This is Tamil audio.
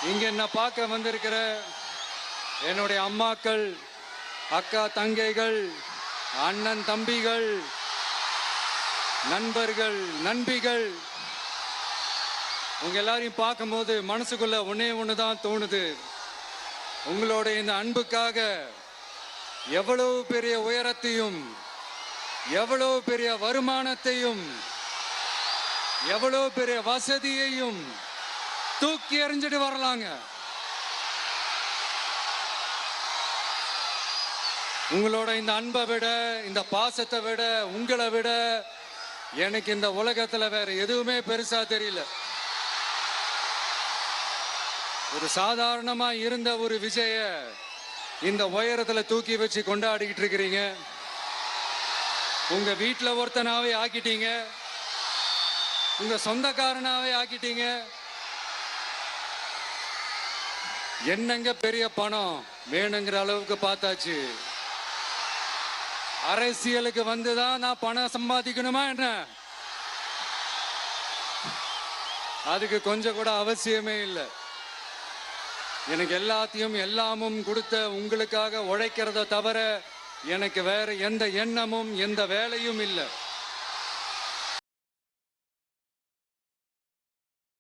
இங்க என்ன பார்க்க வந்திருக்கிற என்னுடைய அம்மாக்கள், அக்கா தங்கைகள், அண்ணன் தம்பிகள், நண்பர்கள், நண்பிகள், உங்க எல்லாரையும் பார்க்கும்போது மனசுக்குள்ள ஒன்னே ஒண்ணுதான் தோணுது. உங்களோட இந்த அன்புக்காக எவ்வளவு பெரிய உயரத்தையும், எவ்வளவு பெரிய வருமானத்தையும், எவ்வளவு பெரிய வசதியையும் தூக்கி எறிஞ்சிட்டு வரலாங்க. உங்களோட இந்த அன்பை விட, இந்த பாசத்தை விட, உங்களை விட எனக்கு இந்த உலகத்துல வேற எதுவுமே பெருசா தெரியல. ஒரு சாதாரணமா இருந்த ஒரு விஜய இந்த உயரத்துல தூக்கி வச்சு கொண்டாடிக்கிட்டு இருக்கிறீங்க. உங்க வீட்டுல ஒருத்தனாவே ஆக்கிட்டீங்க, உங்க சொந்தக்காரனாவே ஆக்கிட்டீங்க. என்னங்க பெரிய பணம் வேணுங்கிற அளவுக்கு பார்த்தாச்சு. அரசியலுக்கு வந்துதான் நான் பணம் சம்பாதிக்கணுமா என்ன? அதுக்கு கொஞ்சம் கூட அவசியமே இல்லை. எனக்கு எல்லாத்தையும் எல்லாமும் கொடுத்த உங்களுக்காக உழைக்கிறத தவிர எனக்கு வேற எந்த எண்ணமும் எந்த வேலையும் இல்லை.